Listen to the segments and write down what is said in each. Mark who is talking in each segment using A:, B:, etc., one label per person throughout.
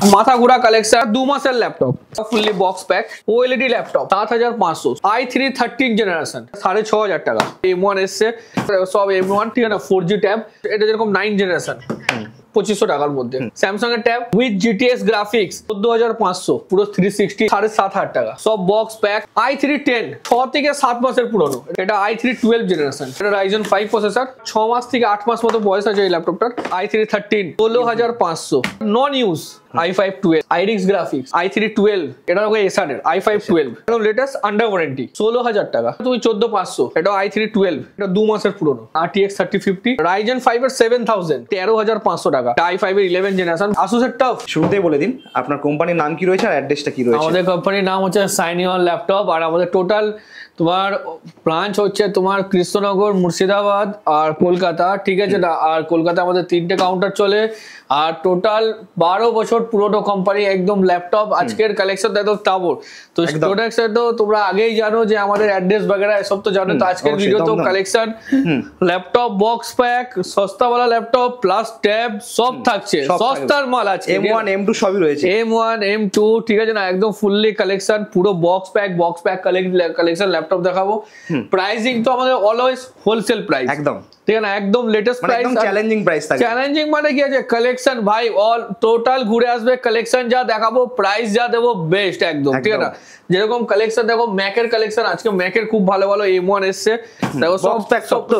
A: মাথা ঘোরা কালেকশন 2 মাসের laptop fully box pack OLED laptop 7500 i3 13 generation 6500 টাকা M1 এসছে সব M1 ঠিক আছে না 4G ট্যাব এটা যেরকম 9 জেনারেশন 2500 টাকার মধ্যে স্যামসাং এর ট্যাব উইথ GTX গ্রাফিক্স 14500 পুরো 360 7500 টাকা সব বক্স প্যাক i3 10 6 থেকে 7 মাসের পুরনো এটা i3 12 জেনারেশন এটা Ryzen 5 প্রসেসর 6 মাস থেকে 8 মাস মতো বয়স আছে এই ল্যাপটপটার i3 13 16500 নন use i5 12 iRIX graphics i3 12 এটা হবে Acer এর i5 12 এটা লেটেস্ট আন্ডার ওয়ারেন্টি 16000 টাকা তুমি 14500 এটা i3 12 এটা 2 মাসের পুরনো RTX 3050 Ryzen 5 এর 7000 13500 টাকা i5 এর 11 জেনারেশন Asus এর টাফ
B: শুরুতেই বলে দিন আপনার কোম্পানির নাম কি রয়েছে আর অ্যাড্রেসটা কি রয়েছে
A: আমাদের কোম্পানির নাম হচ্ছে সাইনিওয়াল ল্যাপটপ আর আমাদের টোটাল তোমার ব্রাঞ্চ হচ্ছে তোমার কৃষ্ণনগর মুর্শিদাবাদ আর কলকাতা ঠিক আছে না আর কলকাতা আমাদের 3টে কাউন্টার চলে আর টোটাল 12 বছর পুরনো কোম্পানি একদম ল্যাপটপ আজকের কালেকশন দেখো তাবর তো প্রোডাক্টস তো তোমরা আগেই জানো যে আমাদের অ্যাড্রেস वगैरह সব তো জানো তো আজকের ভিডিও তো কালেকশন ল্যাপটপ বক্স প্যাক সস্তাওয়ালা ল্যাপটপ প্লাস ট্যাব সব থাকছে সস্তার মাল আছে
B: M1 M2 সবই রয়েছে
A: M1 M2 ঠিক আছে না একদম ফুললি কালেকশন পুরো বক্স প্যাক কালেকশন ল্যাপটপ দেখাবো প্রাইসিং তো আমাদের অলওয়েজ হোলসেল প্রাইস একদম ঠিক আছে না একদম লেটেস্ট প্রাইস
B: একদম চ্যালেঞ্জিং প্রাইস থাকে
A: চ্যালেঞ্জিং মানে কি আছে কালেকশন ভাই অল টোটাল ঘুরে আসবে কালেকশন যা দেখাবো প্রাইস যা দেবো বেস্ট একদম ঠিক আছে না যেরকম কালেকশন দেখো ম্যাকের কালেকশন আজকে ম্যাকের খুব ভালো ভালো M1 এসছে দেখো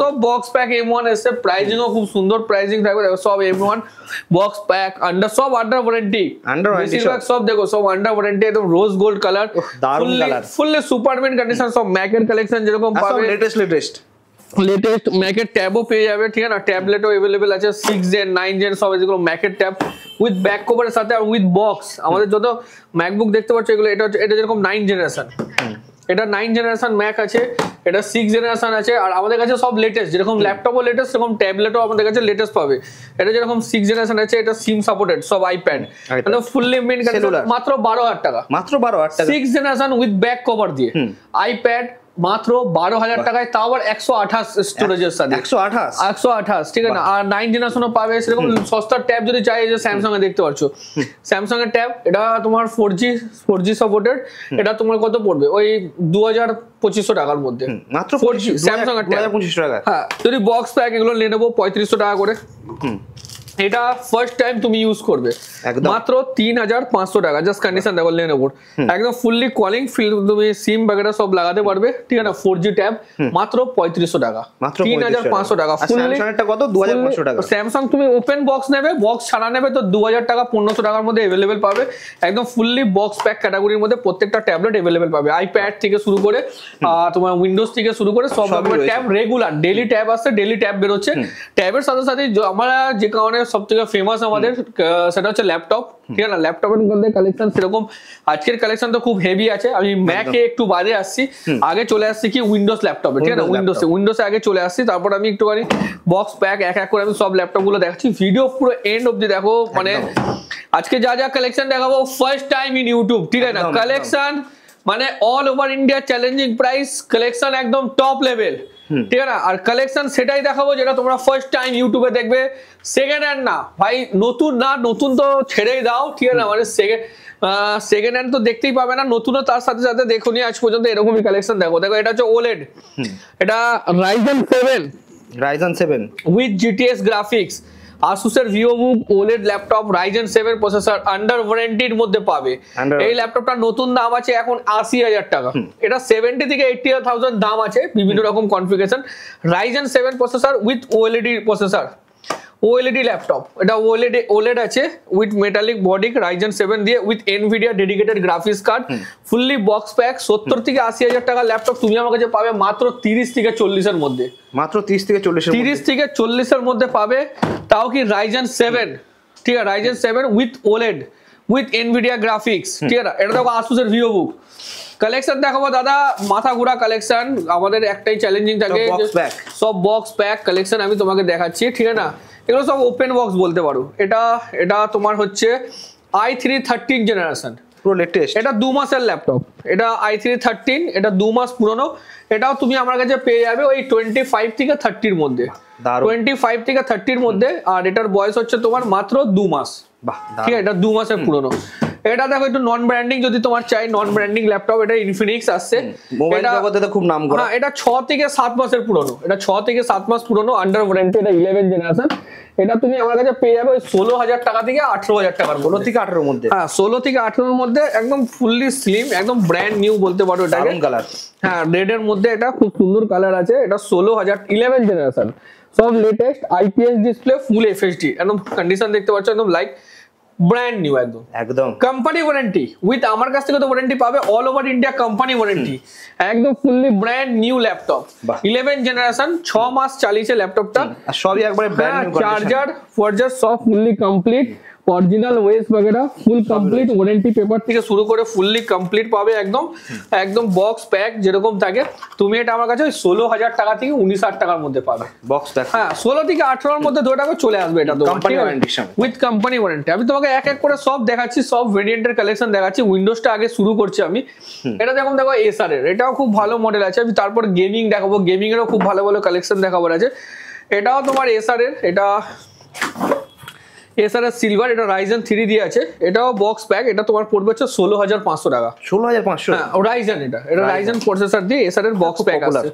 A: সব বক্স প্যাক M1 এসছে প্রাইসিংও খুব সুন্দর প্রাইসিং থাকবে দেখো সব M1 box pack under warranty সব দেখো সব আন্ডার ওয়ারেন্টি একদম রোজ গোল্ড কালার
B: দারুণ কালার
A: ফুললি সুপারম্যান কন্ডিশন সব ম্যাকের কালেকশন যেরকম পাবে লেটেস্ট ম্যাকের ট্যাবও পেয়ে যাবে ঠিক আছে না ট্যাবলেটও अवेलेबल আছে 6 জেন 9 জেন সব যেগুলো ম্যাকের ট্যাব উইথ ব্যাক কভারের সাথে আর উইথ বক্স আমাদের যত ম্যাকবুক দেখতে পাচ্ছ এগুলো এটা যেরকম 9 জেনারেশন এটা 9 জেনারেশন ম্যাক আছে এটা 6 জেনারেশন আছে আর আমাদের কাছে সব লেটেস্ট যেরকম ল্যাপটপও লেটেস্ট সেরকম ট্যাবলেটও আমাদের কাছে লেটেস্ট পাবে এটা যেরকম 6 জেনারেশন আছে এটা সিম সাপোর্টেড সব আইপ্যাড মানে ফুললি মেইন মাত্র 12000 টাকা মাত্র 12000 টাকা 6 জেনারেশন উইথ ব্যাক কভার দিয়ে আইপ্যাড মাত্র 12000 টাকায় তাও আবার 128 স্টোরেজের সাথে 128 ঠিক আছে না আর 9 জেনারেশনও পাবে সেরকম সস্তার ট্যাব যদি চাই যে স্যামসাং এ দেখতে পাচ্ছ স্যামসাং এর ট্যাব এটা তোমার 4G সাপোর্টেড এটা তোমার কত পড়বে ওই 2500 টাকার মধ্যে মাত্র 4G স্যামসাং এর ট্যাব 2500 টাকা হ্যাঁ যদি বক্স প্যাক এগুলো নিয়ে নেবো 3500 টাকা করে এটা ফার্স্ট টাইম তুমি ইউজ করবে মাত্র 3500 টাকা জাস্ট কন্ডিশন দেখো Lenovo একদম ফুললি কলিং ফিল তুমি সিম वगैरह সব লাগাতে পারবে ঠিক আছে না 4G ট্যাব মাত্র 3500 টাকা মাত্র 3500 টাকা ফুললি
B: স্যামসাংটা কত 2500 টাকা
A: স্যামসাং তুমি ওপেন বক্স নেবে বক্স ছাড়া নেবে তো 2000 টাকা 1500 টাকার মধ্যে अवेलेबल পাবে একদম ফুললি বক্স প্যাক ক্যাটাগরির মধ্যে প্রত্যেকটা ট্যাবলেট अवेलेबल পাবে আইপ্যাড থেকে শুরু করে তোমার উইন্ডোজ থেকে শুরু করে সব ট্যাব রেগুলার ডেইলি ট্যাব আসছে ডেইলি ট্যাব বের হচ্ছে ট্যাবের সাথে সাথে আমরা যে কারণে সবথেকে ফেমাস আমাদের সেটা হচ্ছে ল্যাপটপ ঠিক আছে না ল্যাপটপের মধ্যে কালেকশন সেরকম আজকের কালেকশন তো খুব হেভি আছে আমি ম্যাকে একটু বাদে আসছি আগে চলে আসছি কি উইন্ডোজ ল্যাপটপে ঠিক আছে উইন্ডোজে আগে চলে আসছি তারপর আমি একটুখানি বক্স প্যাক এক এক করে আমি সব ল্যাপটপ গুলো দেখাচ্ছি ভিডিও পুরো এন্ড অবধি দেখো মানে আজকে যা যা কালেকশন দেখাবো ফার্স্ট টাইম ইন ইউটিউব ঠিক আছে না কালেকশন মানে all over India challenging price collection একদম টপ লেভেল ঠিক আছে না আর কালেকশন সেটাই দেখাবো যেটা তোমরা ফার্স্ট টাইম ইউটিউবে দেখবে সেকেন্ড হ্যান্ড না ভাই নতুন না নতুন তো ছেড়েই দাও ঠিক আছে না মানে সেকেন্ড হ্যান্ড তো দেখতেই পাবে না নতুনও তার সাথে সাথে দেখো নি আজ পর্যন্ত এরকমই কালেকশন দেখো এটা হচ্ছে OLED এটা Ryzen 7 with GTX graphics Asus এর VivoBook OLED laptop Ryzen 7 processor under ওয়ারেন্টির মধ্যে পাবে এই ল্যাপটপটা নতুন দাম আছে এখন 80000 টাকা এটা 70 থেকে 80000 দাম আছে বিভিন্ন রকম configuration Ryzen 7 processor with OLED processor OLED laptop এটা OLED আছে উইথ মেটালিক বডি Ryzen 7 দিয়ে with Nvidia dedicated graphics card fully box pack 70 থেকে 80000 টাকা ল্যাপটপ তুমি আমার কাছে পাবে মাত্র 30 থেকে 40 এর মধ্যে মাত্র 30 থেকে 40 এর মধ্যে পাবে তাও কি Ryzen 7 ঠিক আছে Ryzen 7 with OLED with Nvidia graphics ঠিক আছে এটা দেখো Asus এর VivoBook কালেকশন দেখাবো দাদা মাথা ঘোরা কালেকশন আমাদের একটাই চ্যালেঞ্জিং থাকে সব বক্স প্যাক কালেকশন আমি তোমাকে দেখাচ্ছি ঠিক আছে না এগুলো সব ওপেন বক্স বলতে পারো এটা তোমার হচ্ছে i3 13 জেনারেশন পুরো লেটেস্ট এটা 2 মাসের ল্যাপটপ এটা i3 13 এটা 2 মাস পুরনো এটাও তুমি আমার কাছে পেয়ে যাবে ওই 25 থেকে 30 এর মধ্যে 25 থেকে 30 এর মধ্যে আর এটার বয়স হচ্ছে তোমার মাত্র 2 মাস ঠিক আছে, এটা 2 মাসের পুরনো। এটা দেখো একটু নন ব্র্যান্ডিং যদি তোমার চাই, নন ব্র্যান্ডিং ল্যাপটপ, এটা ইনফিনিক্স আসছে,
B: মোবাইল জগতে তো খুব নাম করা।
A: হ্যাঁ, এটা 6 থেকে 7 মাসের পুরনো, এটা 6 থেকে 7 মাস পুরনো, আন্ডার ওয়ারেন্টি, এটা 11 জেনারেশন। এটা তুমি আমার কাছে পেয়ে যাবে 16,000 টাকা থেকে 18,000 টাকার,
B: 16 থেকে 18 এর মধ্যে।
A: হ্যাঁ, 16 থেকে 18 এর মধ্যে, একদম ফুললি স্লিম, একদম ব্র্যান্ড নিউ বলতে পারো এটাকে।
B: কালার,
A: হ্যাঁ, রেড এর মধ্যে এটা খুব সুন্দর কালার আছে। এটা 16,000, 11 জেনারেশন, সব latest IPS display, full FSD, একদম কন্ডিশন দেখতে পাচ্ছ একদম লাইক ব্র্যান্ড নিউ, একদম কোম্পানি ওয়ারেন্টি উইথ আমার কাছ থেকে তো ওয়ারেন্টি পাবে all over India, company warranty, একদম fully brand new laptop, 11 generation, 6 মাস চালিয়েছে ল্যাপটপটা,
B: সবই একবারে ব্র্যান্ড নিউ,
A: চার্জার ফরজার সব ফুললি কমপ্লিট, অরিজিনাল ওয়েস वगैरह ফুল কমপ্লিট, ওয়ারেন্টি পেপার থেকে শুরু করে ফুললি কমপ্লিট পাবে, একদম একদম বক্স প্যাক যেরকম থাকে। তুমি এটা আমার কাছে 16,000 টাকা থেকে 19,000 টাকার মধ্যে পাবে
B: বক্স প্যাক।
A: হ্যাঁ, 16 থেকে 18 এর মধ্যে ধরে রাখো চলে আসবে এটা, তো
B: company warranty
A: with company warranty. আমি তোমাকে এক এক করে সব দেখাচ্ছি, সব ভেরিয়েন্টের কালেকশন দেখাচ্ছি। উইন্ডোজটা আগে শুরু করছি আমি। এটা যেমন দেখো এসার এর, এটাও খুব ভালো মডেল আছে। আমি তারপর গেমিং দেখাবো, গেমিং এরও খুব ভালো ভালো কালেকশন দেখাবার আছে। এটাও তোমার এসার এর, এটা এছাড়া সিলভার, এটা রাইজেন 3 দিয়ে আছে, এটাও বক্স প্যাক, এটা তোমার পড়বে হচ্ছে 16,500 টাকা।
B: 16,500?
A: হ্যাঁ, রাইজেন, এটা রাইজেন প্রসেসর দিয়ে এছাড়া বক্স প্যাক আছে,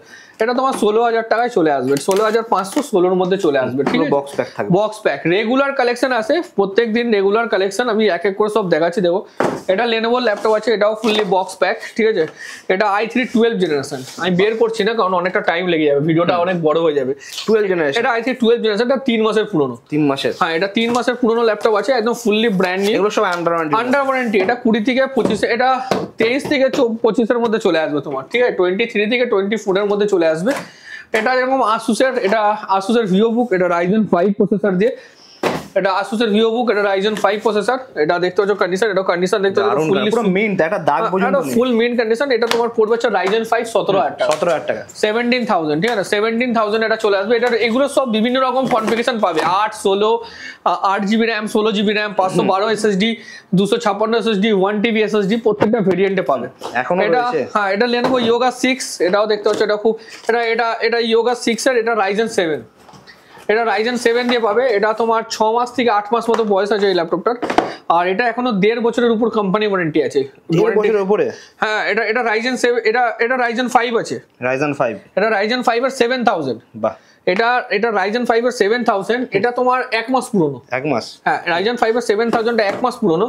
A: এটা তোমার 16,000 টাকায় চলে আসবে, 16,500, 16 এর মধ্যে চলে আসবে। ঠিক আছে,
B: বক্স প্যাক থাকবে,
A: বক্স প্যাক রেগুলার কালেকশন আছে, প্রত্যেকদিন রেগুলার কালেকশন আমি এক এক করে সব দেখাচ্ছি। দেখো এটা লেনোভো ল্যাপটপ আছে, এটাও ফুললি বক্স প্যাক। ঠিক আছে, এটা i3 12 জেনারেশন, আমি বের করছি না কারণ অনেকটা টাইম লেগে যাবে, ভিডিওটা অনেক বড় হয়ে যাবে।
B: 12 জেনারেশন,
A: এটা i3 12 জেনারেশন, এটা 3 মাসের পুরনো।
B: 3 মাসের?
A: হ্যাঁ, এটা 3 মাসের পুরনো ল্যাপটপ আছে, একদম ফুললি ব্র্যান্ড নিউ,
B: এগুলো সব আন্ডার ওয়ারেন্টি,
A: আন্ডার ওয়ারেন্টি। এটা 20 থেকে 25, এটা 23 থেকে 25 এর মধ্যে চলে আসবে তোমার। ঠিক আছে, 23 থেকে 24 এর মধ্যে চলে আসবে। এটা যেরকম আসুসের, এটা আসুসের ভিভোবুক, এটা রাইজেন 5 প্রসেসর দিয়ে, এটা আসুসের ভিভোবুক, এটা রাইজেন 5 প্রসেসর। এটা দেখতে পাচ্ছ কন্ডিশন, এটা কন্ডিশন দেখতে পাচ্ছ ফুললি
B: পুরো মিন্ট, একটা দাগ পর্যন্ত নেই,
A: ফুল মিন্ট কন্ডিশন। এটা তোমার পড়বে হচ্ছে রাইজেন 5 17,000 টাকা,
B: 17,000 টাকা,
A: 17,000। ঠিক আছে, 17,000 এটা চলে আসবে। এটা এগুলো সব বিভিন্ন রকম কনফিগারেশন পাবে, 8 16 8GB RAM, 16GB RAM, 512 SSD, 256 SSD, 1TB SSD, প্রত্যেকটা ভেরিয়েন্টে পাবে।
B: এখন
A: এটা হ্যাঁ, এটা Lenovo Yoga 6, এটাও দেখতে পাচ্ছ, এটা খুব এটা Yoga 6 এর, এটা Ryzen 7, এটা Ryzen 7 দিয়ে পাবে। এটা তোমার 6 মাস থেকে 8 মাস মতো বয়স আছে এই ল্যাপটপটার, আর এটা এখনো 1.5 বছরের উপর কোম্পানি ওয়ারেন্টি আছে।
B: 1.5 বছরের উপরে?
A: হ্যাঁ, এটা Ryzen 7, এটা Ryzen 5 আছে,
B: Ryzen 5,
A: এটা Ryzen 5 এর 7000।
B: বাহ,
A: এটা Ryzen 5 এর 7000, এটা তোমার 1 মাস পুরনো।
B: 1 মাস?
A: হ্যাঁ, Ryzen 5 এর 7000 টা 1 মাস পুরনো।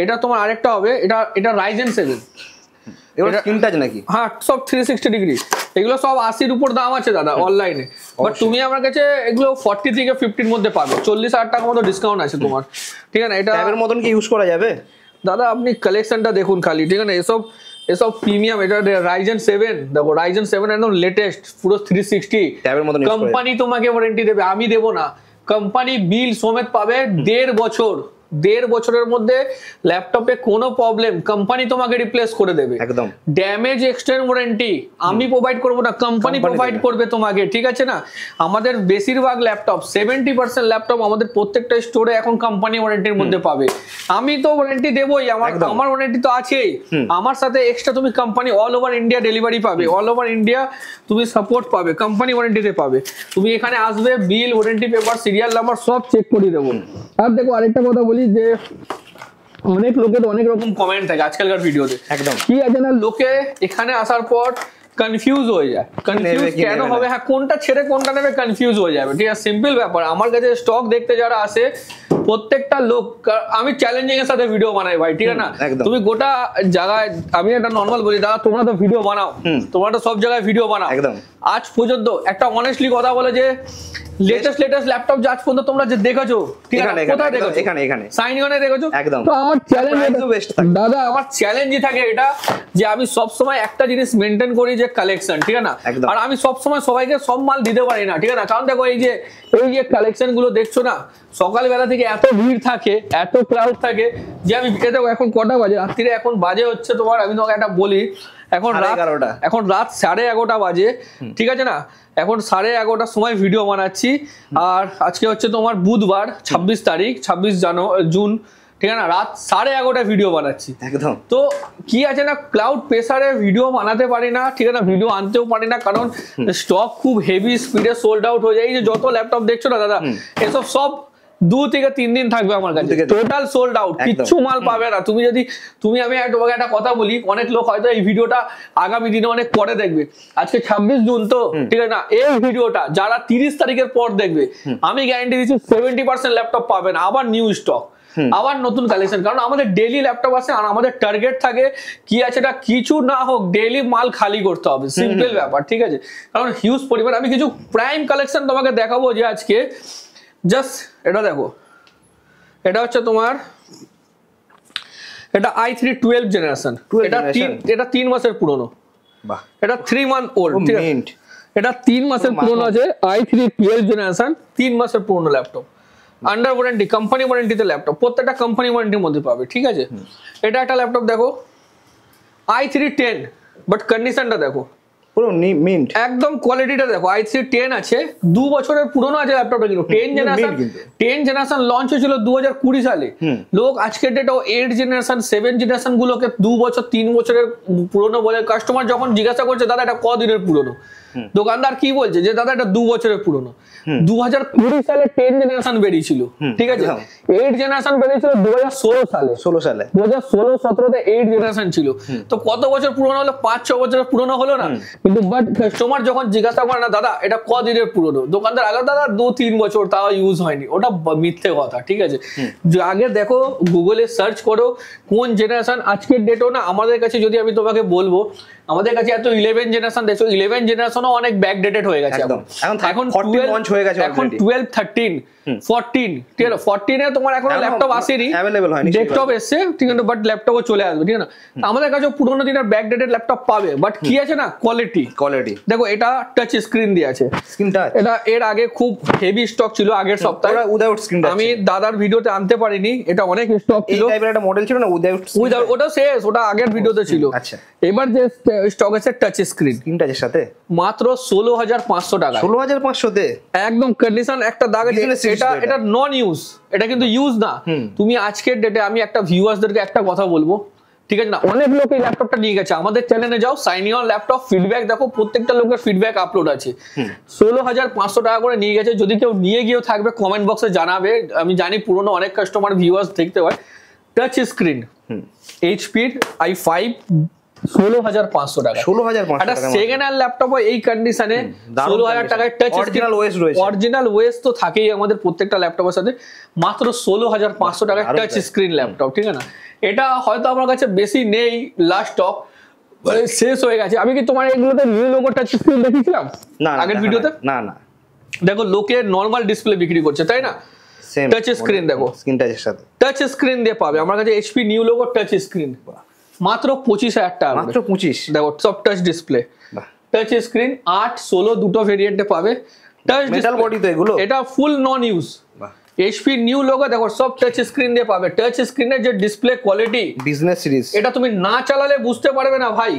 A: এটা তোমার আরেকটা হবে, এটা Ryzen 7,
B: এগুলো স্ক্রিন টাচ নাকি?
A: হ্যাঁ, সব 360 ডিগ্রি। এগুলো সব 80 উপর দাম আছে দাদা অনলাইনে, বাট তুমি আমার কাছে এগুলো 40 থেকে 50 এর মধ্যে পাবে, 40,000 টাকা মতো ডিসকাউন্ট আছে তোমার। ঠিক আছে, এটা
B: ট্যাবের মতন কি ইউজ করা যাবে
A: দাদা? আপনি কালেকশনটা দেখুন খালি। ঠিক আছে, এসব প্রিমিয়াম, এটা Ryzen 7, দেখো Ryzen 7 একদম লেটেস্ট, পুরো 360
B: ট্যাবের মতন।
A: কোম্পানি তোমাকে ওয়ারেন্টি দেবে, আমি দেবো না, কোম্পানি বিল সমেত পাবে 1.5 বছর। 1.5 বছরের মধ্যে ল্যাপটপে কোনো প্রবলেম কোম্পানি তোমাকে রিপ্লেস করে দেবে, একদম। ড্যামেজ এক্সটেন্ড ওয়ারেন্টি আমি প্রোভাইড করবো না, কোম্পানি প্রোভাইড করবে তোমাকে। ঠিক আছে না, আমাদের বেশিরভাগ ল্যাপটপ 70% ল্যাপটপ আমাদের প্রত্যেকটা স্টোরে এখন কোম্পানি ওয়ারেন্টির মধ্যে পাবে। আমি তো ওয়ারেন্টি দেবই, আমার ওয়ারেন্টি তো আছেই, আমার সাথে এক্সট্রা তুমি company all over India delivery পাবে, অল ওভার ইন্ডিয়া তুমি সাপোর্ট পাবে, কোম্পানি ওয়ারেন্টিতে পাবে। তুমি এখানে আসবে, বিল, ওয়ারেন্টি পেপার, সিরিয়াল নাম্বার সব চেক করে দেবো। আর দেখো আরেকটা কথা বলি যে অনেক লোকের অনেক রকম কমেন্ট থাকে আজকালকার ভিডিওতে, একদম কি আছে না, লোকে এখানে আসার পর কনফিউজ হয়ে যায়। কনফিউজ কেন হবে? হ্যাঁ, কোনটা ছেড়ে কোনটা নেবে কনফিউজ হয়ে যাবে। ঠিক আছে, সিম্পল ব্যাপার। আমার কাছে স্টক দেখতে যারা আসে প্রত্যেকটা লোক, আমি চ্যালেঞ্জিং এর সাথে ভিডিও বানাই ভাই। ঠিক আছে না, তুমি গোটা জায়গায়, আমি একটা নর্মাল বলি, দাদা তোমরা তো ভিডিও বানাও, তোমরা তো সব জায়গায় ভিডিও বানাও, আজ পর্যন্ত একটা অনেস্টলি কথা বলে যে লেটেস্ট ল্যাপটপ আজ পর্যন্ত তোমরা যে দেখেছো, ঠিক আছে, কোথায় দেখেছো? এখানে সাইনগনে দেখেছো, একদম। তো আমার চ্যালেঞ্জ দাদা, আমার চ্যালেঞ্জই থাকে এটা যে আমি সব সময় একটা জিনিস মেনটেন করি যে কালেকশন। ঠিক আছে না, আর আমি সব সময় সবাইকে সব মাল দিতে পারি না। ঠিক আছে না, কারণ দেখো এই যে কালেকশন গুলো দেখছো না, সকালবেলা থেকে এত ভিড় থাকে, এত ক্রাউড থাকে যে আমি দেখো এখন কটা বাজে, রাত্রিরে এখন বাজে হচ্ছে তোমার, আমি তোমাকে একটা বলি, এখন রাত 11:30 বাজে। ঠিক আছে না, এখন 11:30 সময় ভিডিও বানাচ্ছি, আর আজকে হচ্ছে তোমার বুধবার 26 তারিখ, 26 জুন। ঠিক আছে না, রাত 11:30 ভিডিও বানাচ্ছি, একদম। তো কি আছে না, ক্লাউড প্রেসারে ভিডিও বানাতে পারি না। ঠিক আছে না, ভিডিও আনতেও পারি না, কারণ স্টক খুব হেভি স্পিডে সোল্ড আউট হয়ে যায়। এই যে যত ল্যাপটপ দেখছো না দাদা, এসব সব 2 থেকে 3 দিন থাকবে আমার কাছে, টোটাল সোল্ড আউট, কিচ্ছু মাল পাবে না। তুমি আমি তোমাকে একটা কথা বলি, অনেক লোক হয়তো এই ভিডিওটা আগামী দিনে অনেক পরে দেখবে, আজকে 26 জুন তো, ঠিক আছে না, এই ভিডিওটা যারা 30 তারিখের পর দেখবে, আমি গ্যারান্টি দিচ্ছি 70% ল্যাপটপ পাবে না, আবার নিউ স্টক, আবার নতুন কালেকশন। কারণ আমাদের ডেইলি ল্যাপটপ আছে আর আমাদের টার্গেট থাকে কি আছে, এটা কিছু না হোক ডেইলি মাল খালি করতে হবে, সিম্পল ব্যাপার, ঠিক আছে। কারণ হিউজ পরিমাণ, আমি কিছু প্রাইম কালেকশন তোমাকে দেখাবো যে আজকে জাস্ট এটা দেখো, এটা হচ্ছে তোমার এটা i3 12 জেনারেশন, এটা 3 মাসের পুরনো, এটা 3 মান্থ ওল্ড, ঠিক আছে, এটা 3 মাসের পুরনো আছে, i3 12 জেনারেশন, 3 মাসের পুরনো ল্যাপটপ, আন্ডার ওয়ারেন্টি, কোম্পানি ওয়ারেন্টিতে ল্যাপটপ, প্রত্যেকটা কোম্পানি ওয়ারেন্টির মধ্যে পাবে, ঠিক আছে। এটা একটা ল্যাপটপ দেখো i3 10, বাট কন্ডিশনটা দেখো
B: পুরো মিন্ট,
A: একদম কোয়ালিটিটা দেখো, i3 10 আছে, 2 বছরের পুরনো আছে ল্যাপটপটা, কিন্তু 10 জেনারেশন লঞ্চ হয়েছিল 2020 সালে। লোক আজকের ডেটেও 8 জেনারেশন 7 জেনারেশন গুলোকে 2 বছর 3 বছরের পুরনো বলে। কাস্টমার যখন জিজ্ঞাসা করছে দাদা এটা কদিনের পুরনো, দোকানদার কি বলছে যে দাদা এটা 2 বছরের পুরনো। 2020 সালে 10 জেনারেশন বেরিয়েছিল, ঠিক আছে, 8 জেনারেশন বেরিয়েছিল 2016 সালে, 2016-17 8 জেনারেশন ছিল। তো কত বছর পুরনো হলো? 5-6 বছরের পুরনো হলো না? কিন্তু বাট কাস্টমার যখন জিজ্ঞাসা করে না দাদা এটা কদিনের পুরনো, দোকানদার আগে দাদা 2-3 বছর, তাও ইউজ হয়নি, ওটা মিথ্যে কথা, ঠিক আছে। আগে দেখো গুগলে সার্চ করো কোন জেনারেশন, আজকের ডেটও না আমাদের কাছে, যদি আমি তোমাকে বলবো আমাদের কাছে এত 11 জেনারেশন দেখছো, 11 জেনারেশনও অনেক ব্যাক ডেটেড হয়ে গেছে, এখন 14 লঞ্চ হয়ে গেছে, এখন 12 13 14, ঠিক আছে, 14 এ তোমার এখন ল্যাপটপ আসেনি, अवेलेबल হয়নি, ডেস্কটপ এসেছে, ঠিক আছে, বাট ল্যাপটপও চলে আসবে, ঠিক আছে। আমাদের কাছে পুরোনো দিনের ব্যাক ডেটেড ল্যাপটপ পাবে, বাট কি আছে না, কোয়ালিটি দেখো, এটা টাচ স্ক্রিন দিয়ে আছে, স্ক্রিন টাচ, এটা এর আগে খুব হেভি স্টক ছিল আগের সপ্তাহে, উইদাউট স্ক্রিন টাচ আমি দাদার ভিডিওতে আনতে পারিনি, এটা অনেক স্টক ছিল, এই টাইপের একটা মডেল ছিল না উইদাউট, ওটা শেষ, ওটা আগের ভিডিওতে ছিল। আচ্ছা, এবার যে স্টক আছে টাচ স্ক্রিন টাচের সাথে মাত্র 16,500 টাকা, 16,500 তে একদম কন্ডিশন, একটা দাগ আছে, এটা নন ইউজ, এটা কিন্তু ইউজ না। তুমি আজকের ডেটে, আমি একটা ভিউয়ার্সদেরকে একটা কথা বলবো, ঠিক আছে না, অনেক লোক এই ল্যাপটপটা নিয়ে গেছে, আমাদের চ্যানেলে যাও, সাইনি অন ল্যাপটপ ফিডব্যাক দেখো, প্রত্যেকটা লোকের ফিডব্যাক আপলোড আছে, 16,500 টাকা করে নিয়ে গেছে। যদি কেউ নিয়ে গিয়েও থাকবে কমেন্ট বক্সে জানাবে, আমি জানি পুরনো অনেক কাস্টমার ভিউয়ার্স দেখতে হয়। টাচ স্ক্রিন এইচপির i5 16,500 টাকা, 16,500 টাকা, সেকেন্ড হ্যান্ড ল্যাপটপ এই কন্ডিশনে 16,000 টাকায় টাচ অরিজিনাল ওএস রয়েছে, অরিজিনাল ওএস তো থাকেই আমাদের প্রত্যেকটা ল্যাপটপের সাথে, মাত্র 16,500 টাকায় টাচ স্ক্রিন ল্যাপটপ, ঠিক আছে না। এটা হয়তো আমার কাছে বেশি নেই, লাস্ট স্টক শেষ হয়ে গেছে। আমি কি তোমার এগুলোতে নিউ লোগো টাচ স্ক্রিন দেখিয়েছিলাম আগের ভিডিওতে? না না, দেখো লোকে নরমাল ডিসপ্লে বিক্রি করছে, তাই না, টাচ স্ক্রিন দেখো, স্ক্রিন টাচের সাথে টাচ স্ক্রিন দিয়ে পাবে। আমার কাছে HP new logo touch screen মাত্র 25,000 টাকা, মাত্র 25, দেখো সব টাচ ডিসপ্লে, টাচ স্ক্রিন 8-16 দুটো ভেরিয়েন্টে পাবে, টাচ মেটাল বডি তো এগুলো, এটা full non use. HP new logo দেখো, সব টাচ স্ক্রিন দিয়ে পাবে। টাচ স্ক্রিনের যে ডিসপ্লে কোয়ালিটি বিজনেস সিরিজ, এটা তুমি না চালালে বুঝতে পারবে না ভাই।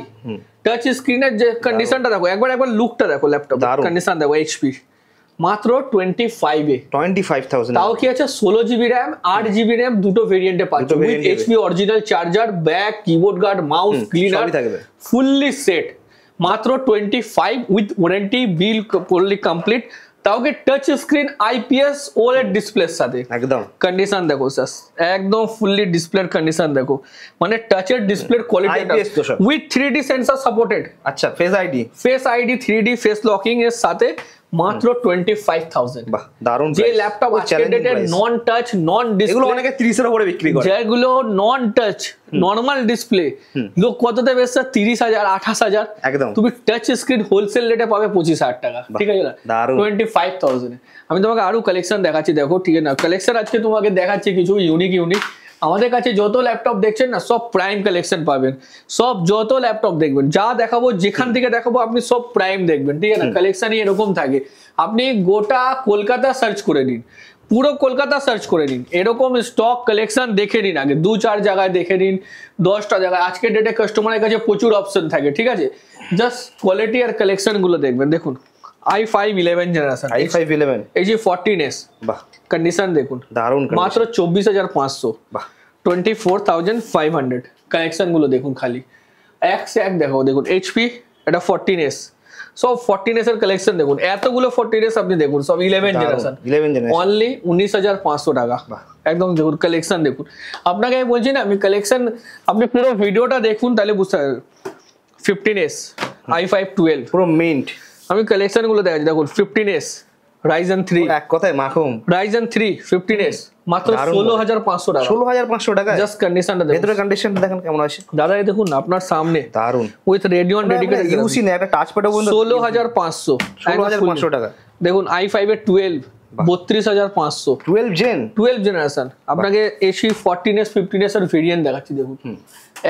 A: টাচ স্ক্রিনের যে কন্ডিশনটা দেখো, একবার লুকটা দেখো, ল্যাপটপ কন্ডিশন দেখো, এইচপি মাত্র 25,000, তাও কি আছে 16 জিবি র্যাম 8 জিবি র্যাম দুটো ভেরিয়েন্টে পাচ্ছ, with HP original charger, back, keyboard guard, mouse, cleaner, fully set, মাত্র 25 with warranty, bill fully complete, তাও কি টাচ স্ক্রিন আইপিএস ওএলইডি ডিসপ্লের সাথে, একদম কন্ডিশন দেখো স্যার, একদম ফুললি ডিসপ্লের কন্ডিশন দেখো, মানে টাচের ডিসপ্লের quality with 3D sensor supported. আচ্ছা, face ID 3D face locking এর সাথে মাত্র 25,000। বাহ, দারুণ। যে ল্যাপটপ আজকের ডেটে নন টাচ নন ডিসপ্লে, এগুলো অনেকে 30 এর উপরে বিক্রি করে, যেগুলো নন টাচ নরমাল ডিসপ্লে লোক কততে বেচছে 30,000 28,000, একদম তুমি টাচ স্ক্রিন হোলসেল রেটে পাবে 25,000 টাকা, ঠিক আছে না, 25,000। আমি তোমাকে আরো কালেকশন দেখাচ্ছি, দেখো, ঠিক আছে না, কালেকশন আজকে তোমাকে দেখাচ্ছি কিছু ইউনিক। আমাদের কাছে যত ল্যাপটপ দেখছেন না, সব প্রাইম কালেকশন পাবেন, সব যত ল্যাপটপ দেখবেন, যা দেখাবো, যেখান থেকে দেখাবো আপনি সব প্রাইম দেখবেন, ঠিক আছে না। কালেকশনই এরকম থাকে, আপনি গোটা কলকাতা সার্চ করে নিন, পুরো কলকাতা সার্চ করে নিন, এরকম স্টক কালেকশন দেখে নিন, আগে 2-4 জায়গায় দেখে নিন, 10টা জায়গায়। আজকের ডেটে কাস্টমারের কাছে প্রচুর অপশন থাকে, ঠিক আছে, জাস্ট কোয়ালিটি আর কালেকশন গুলো দেখবেন। দেখুন i5 11 জেনারেশন, i5 11 এই যে 14s, বাহ, কন্ডিশন দেখুন, দারুণ, মাত্র 24,500, বাহ, 24,500। কালেকশন গুলো দেখুন, খালি এক সে এক দেখো, দেখুন এইচপি এটা 14s সব 14s এর কালেকশন দেখুন, এতগুলো 14s আপনি দেখুন, সব 11 জেনারেশন অনলি 19,500 টাকা। একদম দেখুন কালেকশন দেখুন, আপনাকে আমি বলছি না, আমি কালেকশন আপনি পুরো ভিডিওটা দেখুন তাহলে বুঝতে পারবেন। 15s i5 12
B: পুরো মিন্ট,
A: আমি কালেকশন গুলো দেখাচ্ছি দেখুন। 15s Ryzen 3,
B: এক কথায় মাখুম।
A: Ryzen 3 15s মাত্র 16,500 টাকা।
B: 16,500 টাকা
A: জাস্ট কন্ডিশনটা দেখুন,
B: ভেতরে কন্ডিশনটা দেখেন কেমন আছে
A: দাদা। এই দেখুন আপনার সামনে
B: দারুন,
A: উইথ রেডিয়ন ডেডিকেটেড
B: ইউসি না, একটা টাচ প্যাডও বন্ধু
A: 16,500
B: 16,500 টাকা।
A: দেখুন i5 এর 12 32,500 12 জেনারেশন। আপনাকে এসি 14s 15s এর ভেরিয়েন্ট দেখাচ্ছি দেখুন,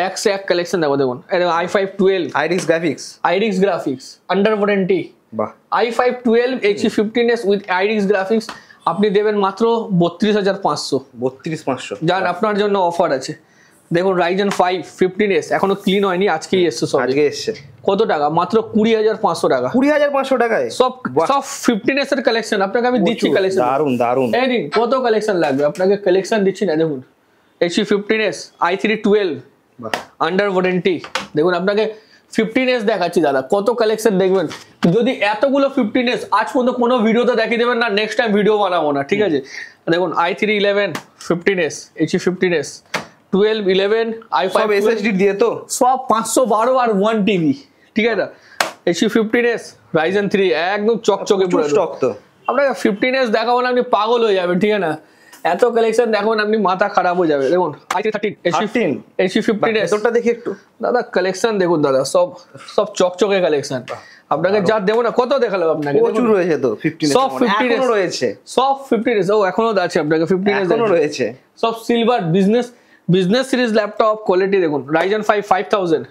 A: এক সে এক কালেকশন দেখুন। i5 12 IRIX graphics under warranty.
B: বাহ,
A: i5 12 HE 15s with IRIX graphics আপনি দেবেন মাত্র 32,500। জান আপনার জন্য অফার আছে দেখুন। Ryzen 5 15s এখনো ক্লিন হয়নি, আজকেই এসছে, সব
B: আজকে এসছে।
A: কত টাকা? মাত্র 20,500 টাকা।
B: 20,500 টাকায়
A: সব 15s এর কালেকশন আপনাকে আমি দিচ্ছি। কালেকশন
B: দারুন
A: এই দিন কত কালেকশন লাগবে আপনাকে, কালেকশন দিচ্ছি না দেখুন। HE 15s i3 12 under warranty দেখুন। আপনাকে 15s দেখাচ্ছি দাদা, কত কালেকশন দেখবেন। যদি এতগুলো 15s আজ পর্যন্ত কোনো ভিডিওতে দেখিয়ে দেবেন না, নেক্সট টাইম ভিডিও বানাবো না, ঠিক আছে? দেখুন i3 11 15s HE 15s 12 11 i5
B: SSD দিয়ে তো
A: সব 512 আর 1 TB, ঠিক আছে? HE 15s Ryzen 3 একদম চকচকে পুরো
B: স্টক। তো
A: আপনাকে 15s দেখাবো না, আপনি পাগল হয়ে যাবেন, ঠিক আছে না? এত কালেকশন দেখুন, আপনি মাথা খারাপ হয়ে যাবে। দেখুন i3 13 HE 15s
B: ভেতরটা দেখি একটু
A: দাদা, কালেকশন দেখুন দাদা, সব চকচকে কালেকশন। আপনাকে যা দেবো না, কত দেখালাম আপনাকে,
B: প্রচুর রয়েছে তো 15s,
A: সব 15s
B: রয়েছে,
A: সব 15s ও এখনো আছে আপনাকে 15s
B: এখনো রয়েছে।
A: সব silver business series laptop quality দেখুন। Ryzen 5 5000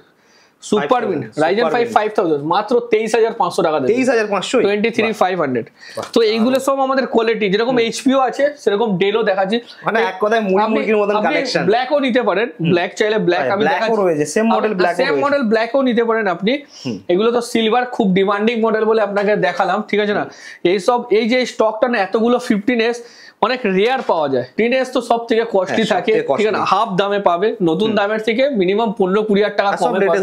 A: সুপার মিন Ryzen 5 5000 মাত্র 23,500 টাকা দেবেন।
B: 23,500
A: 23,500। তো এইগুলো সব আমাদের কোয়ালিটি, যেরকম এইচপিও আছে সেরকম ডেলও দেখাচ্ছি।
B: মানে এক কথায় মুরগির মতন কালেকশন।
A: ব্ল্যাকও নিতে পারেন, ব্ল্যাক চাইলে ব্ল্যাক আমি দেখাচ্ছি,
B: রয়েছে সেম মডেল
A: ব্ল্যাকও নিতে পারেন আপনি। এগুলো তো সিলভার খুব ডিমান্ডিং মডেল বলে আপনাকে দেখালাম, ঠিক আছে না? এই যে স্টকটা না, এতগুলো 15s অনেক রেয়ার পাওয়া যায়। 15s তো সব থেকে কস্টলি থাকে, ঠিক আছে? হাফ দামে পাবে, নতুন দামের থেকে মিনিমাম 15-20,000 টাকা কমে পাবে।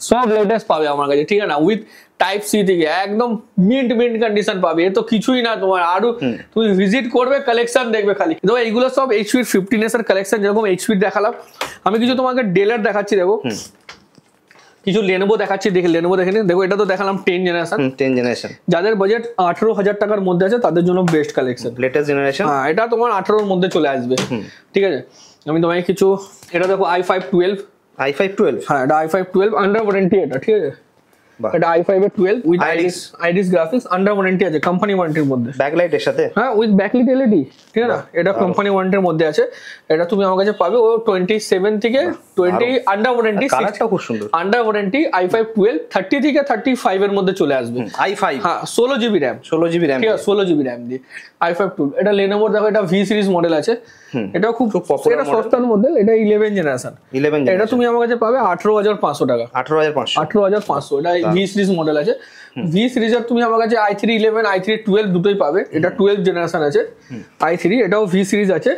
A: সব লেটেস্ট পাবে আমার কাছে, ঠিক আছে না? উইথ টাইপ সি থেকে একদম মিন্ট কন্ডিশন পাবে। এ তো কিছুই না তোমার, আরো তুমি ভিজিট করবে, কালেকশন দেখবে খালি। তো এইগুলো সব HP 15s এর কালেকশন, যেরকম HP দেখালাম। আমি কিছু তোমাকে ডেলের দেখাচ্ছি, দেখো কিছু লেনোভো দেখাচ্ছি, দেখে লেনোভো দেখে নিন। দেখো এটা তো দেখালাম 10 জেনারেশন। যাদের বাজেট 18,000 টাকার মধ্যে আছে তাদের জন্য বেস্ট কালেকশন,
B: লেটেস্ট জেনারেশন।
A: হ্যাঁ, এটা তোমার 18 এর মধ্যে চলে আসবে, ঠিক আছে? আমি তোমাকে কিছু, এটা দেখো i5 12 হ্যাঁ, এটা i5 12 আন্ডার ওয়ারেন্টি, এটা ঠিক আছে? এটা i5 এর 12 with IRIX graphics under warranty আছে, কোম্পানি ওয়ারেন্টির মধ্যে,
B: ব্যাকলাইট এর সাথে,
A: হ্যাঁ, উইথ ব্যাকলাইট LED, ঠিক আছে না? এটা কোম্পানি ওয়ারেন্টির মধ্যে আছে। এটা তুমি আমার কাছে পাবে ও 27 থেকে 20 আন্ডার ওয়ারেন্টি।
B: কালারটা খুব সুন্দর।
A: আন্ডার ওয়ারেন্টি i5 12 30 থেকে 35 এর মধ্যে চলে আসবে।
B: i5
A: হ্যাঁ, 16GB RAM, ঠিক আছে? 16GB RAM দিয়ে i5 12। এটা Lenovo দেখো, এটা V সিরিজ মডেল আছে, এটা খুব পপুলার, এটা সস্তার মডেল, এটা 11 জেনারেশন। এটা তুমি আমার কাছে পাবে 18,500 টাকা। 18,500 এটা V সিরিজ মডেল আছে। V সিরিজের তুমি আমার কাছে i3 11 i3 12 দুটোই পাবে। এটা 12 জেনারেশন আছে i3, এটাও V সিরিজ আছে।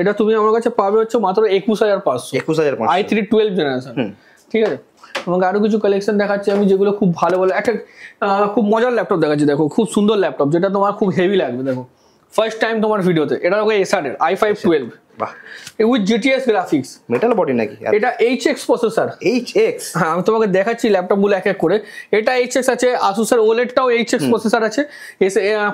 A: এটা তুমি আমার কাছে পাবে হচ্ছে মাত্র 21,500 i3 12 জেনারেশন, ঠিক আছে? তোমাকে আরো কিছু কালেকশন দেখাচ্ছি আমি, যেগুলো খুব ভালো ভালো। একটা খুব মজার ল্যাপটপ দেখাচ্ছি, দেখো খুব সুন্দর ল্যাপটপ, যেটা তোমার খুব হেভি লাগবে। দেখো ফার্স্ট টাইম তোমার ভিডিওতে, এটা দেখো Acer এর i5 12 with GTX graphics,
B: metal body নাকি?
A: এটা HX প্রসেসর। হ্যাঁ, আমি তোমাকে দেখাচ্ছি ল্যাপটপ গুলো এক এক করে। এটা HX আছে, Asus এর OLED টাও HX প্রসেসর আছে।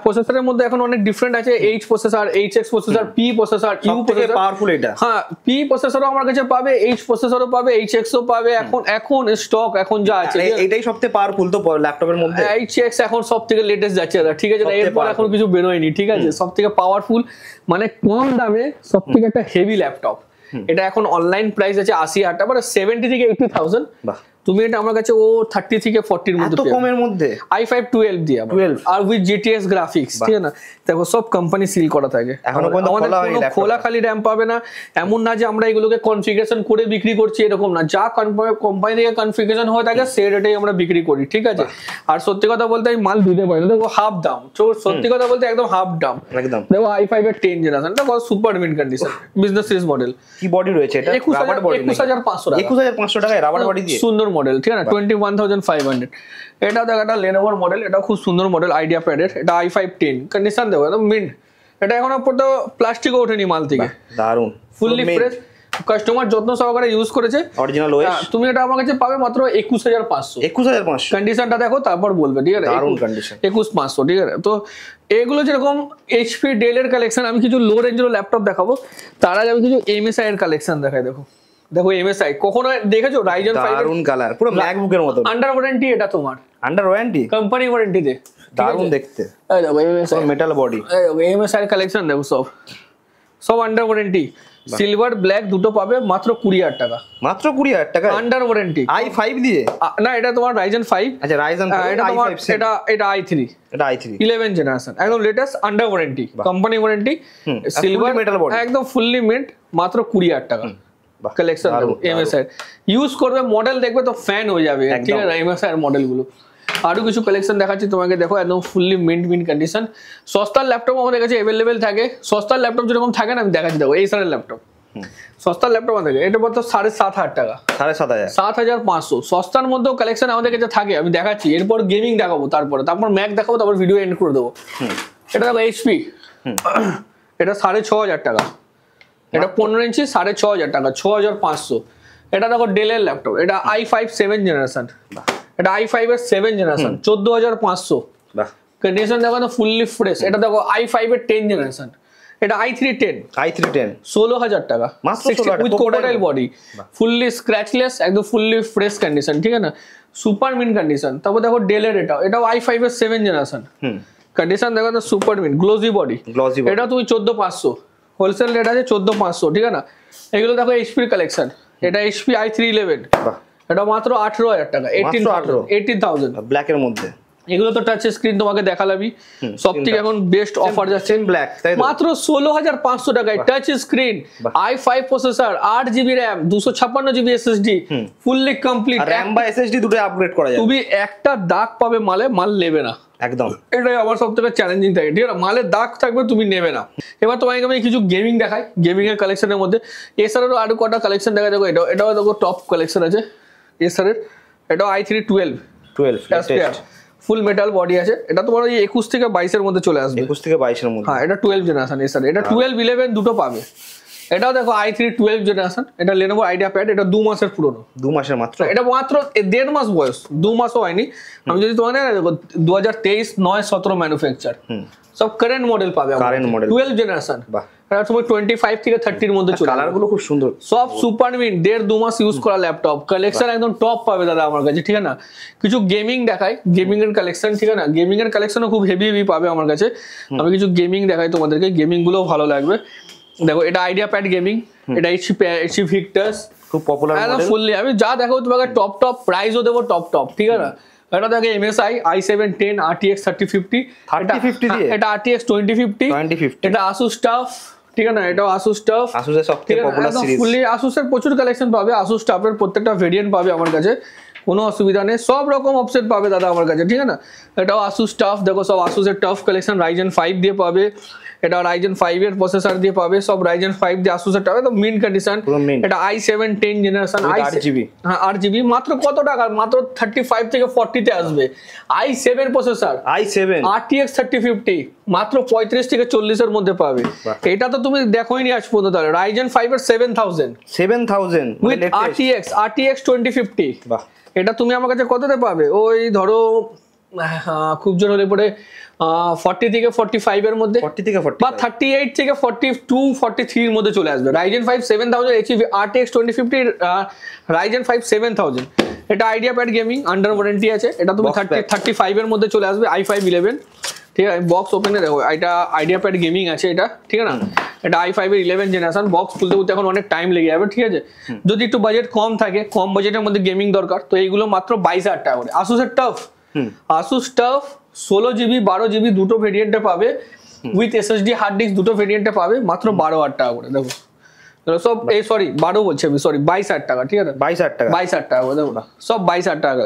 A: প্রসেসরের মধ্যে এখন অনেক ডিফারেন্ট আছে, H processor, HX processor, P processor, U processor.
B: Powerful এটা।
A: হ্যাঁ, P প্রসেসরও আমার কাছে পাবে, H প্রসেসরও পাবে, HX ও পাবে। এখন স্টক এখন যা আছে,
B: এটাই সবথেকে পাওয়ারফুল তো ল্যাপটপের মধ্যে।
A: HX এখন সবথেকে লেটেস্ট যাচ্ছে, ঠিক আছে? এরপর এখন কিছু বেরোয়নি, ঠিক আছে? সবথেকে পাওয়ারফুল, মানে কম দামে সবথেকে একটা হেভি ল্যাপটপ। এটা এখন অনলাইন প্রাইস আছে 80,000 টাকা, মানে 70 থেকে 80,000। তুমি এটা আমার কাছে ও 30 থেকে 40 এর মধ্যে,
B: এত কমের মধ্যে
A: i5 12 দিয়ে, আর উইথ GTX গ্রাফিক্স, ঠিক আছে না? দেখো সব কোম্পানি সিল করা থাকে, আমাদের কোনো খোলা খালি র‍্যাম পাবে না। এমন না যে আমরা এগুলোকে কনফিগারেশন করে বিক্রি করছি, এরকম না। যা কোম্পানি থেকে কনফিগারেশন হয়ে থাকে সেই রেটেই আমরা বিক্রি করি, ঠিক আছে? আর সত্যি কথা বলতে আমি মাল দিতে পারি না, দেখো হাফ দাম। সত্যি কথা বলতে একদম হাফ দাম, একদম। দেখো i5 এর 10 জেনারেশন, এটা super mint condition, business series model.
B: কি বডি রয়েছে এটা? রাবার বডি,
A: 21,500 টাকা।
B: 21,500 টাকায় রাবার বডি দিয়ে,
A: সুন্দর মডেল, ঠিক আছে, 21,500। এটা দেখো একটা Lenovo মডেল, এটা খুব সুন্দর মডেল, আইডিয়া প্যাডের, এটা i5-10 কন্ডিশন দেখো একদম মিন্ট। এটা এখনো পর্যন্ত প্লাস্টিকও ওঠেনি মাল থেকে,
B: দারুন,
A: ফুললি ফ্রেশ, কাস্টমার যত্ন সহকারে ইউজ করেছে,
B: অরিজিনাল ওএস।
A: তুমি এটা আমার কাছে পাবে মাত্র 21,500।
B: 21,500
A: কন্ডিশনটা দেখো তারপর বলবে, ঠিক আছে,
B: দারুন কন্ডিশন,
A: 21,500, ঠিক আছে। তো এগুলো যেরকম এইচপি ডেল এর কালেকশন, আমি কিছু লো রেঞ্জের ল্যাপটপ দেখাবো, তার আগে আমি কিছু এমএসআই এর কালেকশন দেখাই। দেখো দেখো এমএসআই কখনো দেখেছো? রাইজেন 5
B: দারুন কালার, পুরো ম্যাকবুকের মতো।
A: আন্ডার ওয়ারেন্টি, এটা তোমার
B: আন্ডার ওয়ারেন্টি,
A: কোম্পানি ওয়ারেন্টি দে,
B: দারুন দেখতে।
A: এই দেখো এমএসআই
B: মেটাল বডি,
A: এই দেখো এমএসআই এর কালেকশন দেখো, সব আন্ডার ওয়ারেন্টি, সিলভার ব্ল্যাক দুটো পাবে মাত্র 20,000 টাকা।
B: মাত্র 20,000 টাকা
A: আন্ডার ওয়ারেন্টি,
B: i5 দিয়ে?
A: না, এটা তোমার রাইজেন 5।
B: আচ্ছা রাইজেন 5,
A: এটা তোমার এটা i3,
B: এটা i3
A: 11 জেনারেশন, একদম latest, under warranty, company warranty, silver
B: metal body,
A: একদম ফুললি মিন্ট, মাত্র 20,000 টাকা কালেকশন দেবো। এমএসআই ইউজ করবে, মডেল দেখবে তো ফ্যান হয়ে যাবে, ঠিক আছে, এমএসআই এর মডেলগুলো। আরো কিছু কালেকশন দেখাচ্ছি তোমাকে, দেখো একদম ফুললি মিন্ট কন্ডিশন। সস্তার ল্যাপটপ আমাদের কাছে অ্যাভেলেবেল থাকে, সস্তার ল্যাপটপ যেরকম থাকে না, আমি দেখাচ্ছি, দেখো এই সারের ল্যাপটপ, সস্তার ল্যাপটপ আমাদের কাছে, এটা মাত্র 7,500 টাকা, 7,500। সস্তার মধ্যেও কালেকশন আমাদের কাছে থাকে, আমি দেখাচ্ছি। এরপর গেমিং দেখাবো, তারপর ম্যাক দেখাবো, তারপর ভিডিও এন্ড করে দেবো। এটা দেখো এইচপি, এটা 6,500 টাকা, এটা 15 ইঞ্চি, 6,500 টাকা, 6,500। এটা দেখো ডেলের ল্যাপটপ, এটা i5 7 জেনারেশন, এটা i5 এর 7 জেনারেশন, 14,500। কন্ডিশন দেখো না, ফুললি ফ্রেশ। এটা দেখো i5 এর 10 জেনারেশন, এটা i3-10, 16,000 টাকা, উইথ কোটাইল বডি, ফুললি স্ক্র্যাচলেস, একদম ফুললি ফ্রেশ কন্ডিশন, ঠিক আছে না, সুপার মিন কন্ডিশন। তারপর দেখো ডেলের, এটাও i5 এর 7 জেনারেশন, কন্ডিশন দেখো তো সুপার মিন, গ্লোজি বডি, এটা তুমি 14,500, হোলসেল রেট আছে 14,500, ঠিক আছে না। এগুলো দেখো এইচপি কালেকশন, এটা এইচপি i3-11, এটা মাত্র 18,000 টাকা, 18,000
B: ব্ল্যাকের মধ্যে।
A: এগুলো তো টাচ স্ক্রিন তোমাকে দেখালামই, সবথেকে এখন বেস্ট অফার যাচ্ছে
B: ব্ল্যাক,
A: মাত্র 16,500 টাকায়, touch screen, i5 processor, 8GB RAM, 256GB SSD, fully complete,
B: RAM বা SSD দুটো আপগ্রেড করা যায়।
A: তুমি একটা দাগ পাবে মালে, মাল নেবে না,
B: একদম,
A: এটাই আমার সবথেকে চ্যালেঞ্জিং থাকে, ঠিক আছে, মালের দাগ থাকবে, তুমি নেবে না। এবার তোমাকে আমি কিছু গেমিং দেখাই, গেমিং এর কালেকশনের মধ্যে এসারেরও আরো কটা কালেকশন দেখা যাবে। এটাও দেখো টপ কালেকশন আছে এসারের, এটাও i3-12 ফুল মেটাল বডি আছে, এটা তোমার ওই 21 থেকে 22 এর মধ্যে চলে আসবে,
B: 21 থেকে 22 এর মধ্যে।
A: হ্যাঁ, এটা 12 জেনারেশন এসার, এটা 12-11 দুটো পাবে। এটাও দেখো i3-12 জেনারেশন, এটা Lenovo আইডিয়া প্যাড, এটা 2 মাসের পুরনো,
B: 2 মাসের মাত্র,
A: এটা মাত্র 1.5 মাস বয়স, 2 মাসও হয়নি। আমি যদি তোমাকে 2023 9-17 ম্যানুফ্যাকচার, সব কারেন্ট মডেল পাবে,
B: কারেন্ট মডেল
A: 12 জেনারেশন। এটা তোমার 25 থেকে 30 এর মধ্যে চলে,
B: কালারগুলো খুব সুন্দর,
A: সব সুপার মিন, 1.5-2 মাস ইউজ করা ল্যাপটপ, কালেকশন একদম টপ পাবে দাদা আমার কাছে, ঠিক আছে না। কিছু গেমিং দেখাই, গেমিং এর কালেকশন, ঠিক আছে না, গেমিং এর কালেকশনও খুব হেভি পাবে আমার কাছে। আমি কিছু গেমিং দেখাই তোমাদেরকে, গেমিং গুলো ভালো লাগবে। দেখো এটা আইডিয়া প্যাড গেমিং, এটা এইচপি ভিক্টাস,
B: খুব পপুলার মডেল,
A: ফুললি আমি যা দেখাবো তোমাকে টপ প্রাইসও দেবো টপ, ঠিক আছে না। এটা দেখো MSI i7-10 RTX 3050, এটা RTX 2050, এটা Asus TUF, ঠিক আছে না, এটাও Asus TUF,
B: Asus-এর সবথেকে পপুলার সিরিজ,
A: ফুললি Asus-এর প্রচুর কালেকশন পাবে, Asus TUF-এর প্রত্যেকটা ভেরিয়েন্ট পাবে আমার কাছে, কোনো অসুবিধা নেই, সব রকম অপশন পাবে দাদা আমার কাছে, ঠিক আছে না। এটাও Asus TUF, দেখো সব Asus-এর TUF কালেকশন, Ryzen 5 দিয়ে পাবে, এটা Ryzen 5 এর প্রসেসর দিয়ে পাবে, সব Ryzen 5 দিয়ে Asus-এর TUF, তো মিন কন্ডিশন। এটা i7-10 জেনারেশন, 8GB, হ্যাঁ 8GB, মাত্র কত টাকা, মাত্র 35 থেকে 40 তে আসবে। i7 প্রসেসর, i7 RTX 3050, মাত্র 35 থেকে 40 এর মধ্যে পাবে। এটা তো তুমি দেখোইনি আজ পর্যন্ত, তাহলে Ryzen 5 এর 7000 উইথ RTX 2050, এটা তুমি আমার কাছে কততে পাবে, ওই ধরো খুব জোর হলে পরে 40 থেকে 45 এর মধ্যে, 40 থেকে 40 বা 38 থেকে 42-43 এর মধ্যে চলে আসবে। Ryzen 5 7000 HP, RTX 2050, Ryzen 5 7000, এটা idea pad gaming, under warranty আছে, এটা তুমি 35 এর মধ্যে চলে আসবে, i5-11, ঠিক আছে। বক্স ওপেনে দেখো, এটা আইডিয়া প্যাড গেমিং আছে, এটা ঠিক আছে না, এটা i5 এর 11 জেনারেশন, বক্স খুলতে এখন অনেক টাইম লেগে যাবে, ঠিক আছে। যদি একটু বাজেট কম থাকে, কম বাজেটের মধ্যে গেমিং দরকার, তো এইগুলো মাত্র 22,000 টাকা করে। Asus-এর TUF, Asus TUF 16GB 12GB দুটো ভেরিয়েন্টে পাবে, উইথ SSD হার্ড ডিস্ক দুটো ভেরিয়েন্টে পাবে, মাত্র 12,000 টাকা করে। দেখো সব এই সরি 12 বলছি আমি, সরি 22,000 টাকা, ঠিক আছে
B: 22,000 টাকা,
A: 22,000 টাকা দেখো না, সব 22,000 টাকা,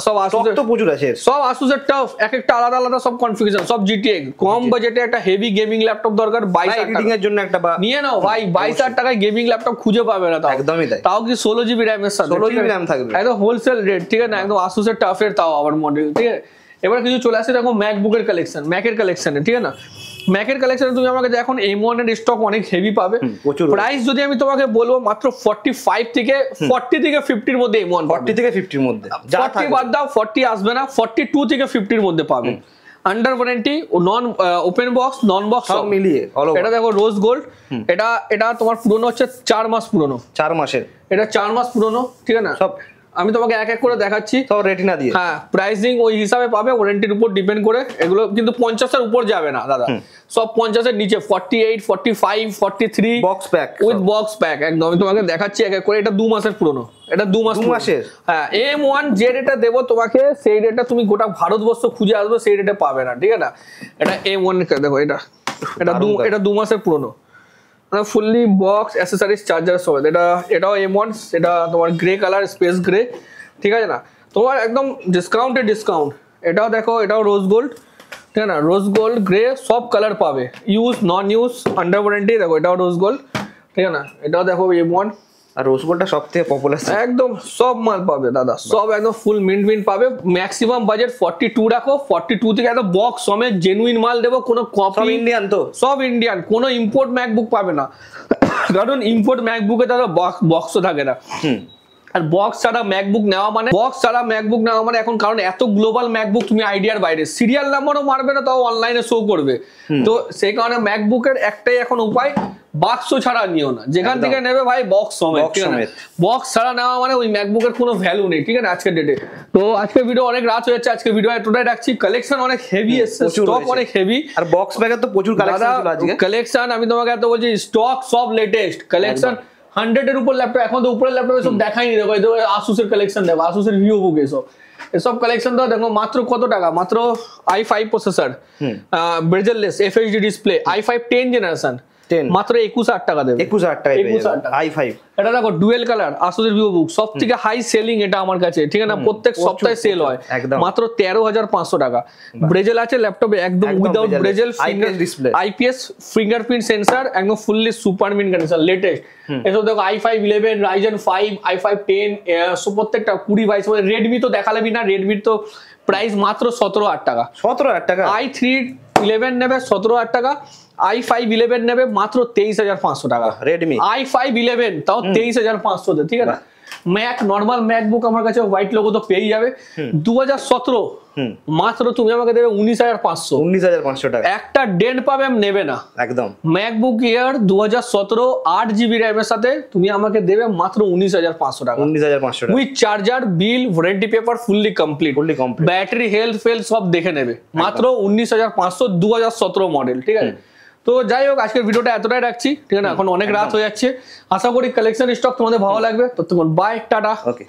A: সব Asus
B: তো প্রচুর আছে,
A: সব Asus এর টাফ, এক একটা আলাদা আলাদা সব কনফিগারেশন, সব GTX। কম বাজেটে একটা হেভি গেমিং ল্যাপটপ দরকার 22,000 টাকা
B: এডিটিং এর জন্য একটা
A: নিয়ে নাও ভাই, 22,000 টাকায় গেমিং ল্যাপটপ খুঁজে পাবে না, তাও
B: একদমই তাই,
A: তাও কি 16 GB RAM এর সাথে,
B: 16 GB RAM থাকবে,
A: একদম হোলসেল রেট, ঠিক আছে না, একদম Asus এর টাফের তাও আবার মডেল, ঠিক আছে। এবার কিছু চলে আসে দেখো ম্যাকবুকের কালেকশন, ম্যাকের কালেকশনে, ঠিক আছে না, ম্যাকের কালেকশনে তুমি আমাকে এখন M1 এর স্টক অনেক হেভি পাবে। প্রাইস যদি আমি তোমাকে বলবো মাত্র 45 থেকে 40 থেকে 50 এর মধ্যে M1,
B: 40 থেকে 50 এর মধ্যে,
A: 40 বাদ দাও, 40 আসবে না, 42 থেকে 50 এর মধ্যে পাবে, আন্ডার ওয়ারেন্টি, নন ওপেন বক্স, নন বক্স
B: সব মিলিয়ে।
A: এটা দেখো রোজ গোল্ড, এটা তোমার পুরনো হচ্ছে 4 মাস পুরনো,
B: 4 মাসের,
A: এটা 4 মাস পুরনো, ঠিক আছে না, সব আমি তোমাকে এক এক করে দেখাচ্ছি,
B: সব রেটিনা দিয়ে,
A: হ্যাঁ প্রাইসিং ওই হিসাবে পাবে, ওয়ারেন্টির উপর ডিপেন্ড করে, এগুলো কিন্তু 50 এর উপর যাবে না দাদা, সব 50 এর নিচে, 48, 45, 43
B: box pack
A: with box pack, একদম আমি তোমাকে দেখাচ্ছি এক এক করে। এটা 2 মাসের পুরনো, এটা 2 মাসের, হ্যাঁ M1 যে রেটটা দেবো তোমাকে সেই রেটটা তুমি গোটা ভারতবর্ষ খুঁজে আসবে, সেই রেটে পাবে না, ঠিক আছে না। এটা M1 দেখো, এটা 2 মাসের পুরনো, ফুললি বক্স অ্যাসেসরিজ চার্জার সহ, এটাও M1, এটা তোমার গ্রে কালার, স্পেস গ্রে, ঠিক আছে না, তোমার একদম ডিসকাউন্ট। এটাও দেখো, এটাও রোজ গোল্ড, ঠিক আছে না, রোজ গোল্ড গ্রে সব কালার পাবে, ইউজ নন ইউজ আন্ডার ওয়ারেন্টি, দেখো এটাও রোজ গোল্ড, ঠিক আছে না, এটাও দেখো M1,
B: আর রোজ গোল্ডটা সবথেকে পপুলার,
A: একদম সব মাল পাবে দাদা, সব একদম ফুল মিন্ট পাবে। ম্যাক্সিমাম বাজেট 42 রাখো, 42 থেকে একদম বক্স সমেত জেনুইন মাল দেবো, কোনো কপি,
B: সব ইন্ডিয়ান, তো সব
A: ইন্ডিয়ান, কোনো ইম্পোর্ট ম্যাকবুক পাবে না, কারণ ইম্পোর্ট ম্যাকবুকে দাদা বক্সও থাকে না, আর বক্স ছাড়া ম্যাকবুক নেওয়া মানে এখন, কারণ এত গ্লোবাল ম্যাকবুক তুমি আইডিয়ার বাইরে, সিরিয়াল নাম্বারও মারবে না, তাও অনলাইনে শো করবে, তো সেই কারণে ম্যাকবুকের একটাই এখন উপায়, বাক্স ছাড়া নিও না, যেখান থেকে নেবে ভাই বক্স সমেত, ঠিক আছে, বক্স ছাড়া নেওয়া মানে ওই ম্যাকবুকের কোনো ভ্যালু নেই, ঠিক আছে আজকের ডেটে। তো আজকে ভিডিও অনেক রাত হয়ে যাচ্ছে, আজকে ভিডিও এতটাই রাখছি, কালেকশন অনেক হেভি এসেছে, স্টক অনেক হেভি,
B: আর বক্স ব্যাগের তো প্রচুর কালেকশন ছিল আজকে,
A: কালেকশন আমি তোমাকে এত বলছি, স্টক সব লেটেস্ট কালেকশন, 100 এর উপর ল্যাপটপ, এখন তো উপরের ল্যাপটপে সব দেখাই নি, দেখো Asus এর কালেকশন দেখো, Asus এর ভিভো বুক এসব কালেকশন তো দেখো, মাত্র কত টাকা, মাত্র i5 processor, bezel-less FHD display, i5 10 generation, মাত্র 21,000 টাকা দেবে,
B: 21,000 টাকা i5,
A: এটা দেখো ডুয়েল কালার Asus এর ভিভো বুক, সব থেকে হাই সেলিং এটা আমার কাছে, ঠিক আছে না, প্রত্যেক সপ্তাহে সেল হয়, মাত্র 13,500 টাকা। ব্রেজেল আছে ল্যাপটপে, একদম উইদাউট ব্রেজেল, IPS ফিঙ্গারপ্রিন্ট সেন্সর, একদম fully super mint condition, latest. এসব দেখো i5 11, Ryzen 5, i5 10, প্রত্যেকটা 20, 22, রেডমি তো দেখালেবি না, রেডমি তো প্রাইস মাত্র 17,000 টাকা,
B: 17,000 টাকা,
A: i3 11 নেবে 17,000 টাকা, i5 11 নেবে মাত্র 23,500 টাকা, রেডমি i5 11 তাও 23,500, ঠিক আছে। ম্যাক নরমাল ম্যাকবুক আমার কাছে হোয়াইট লোগো তো পেয়ে যাবে, 2017 মাত্র তুমি আমাকে দেবে 19,500 টাকা, একটা ডেন্ট পাবে নেবে না একদম। ম্যাকবুক এয়ার 2017 8GB RAM এর সাথে তুমি আমাকে দেবে মাত্র 19,500 টাকা, 19,500 টাকা, with charger, bill, warranty paper fully complete, battery health fail সব দেখে নেবে, মাত্র 19,500, 2017 মডেল, ঠিক আছে। তো যাই হোক আজকের ভিডিওটা এতটাই রাখছি, ঠিক আছে না, এখন অনেক রাত হয়ে যাচ্ছে, আশা করি কালেকশন স্টক তোমাদের ভালো লাগবে, ততক্ষণ বাই, টাটা।
B: ওকে।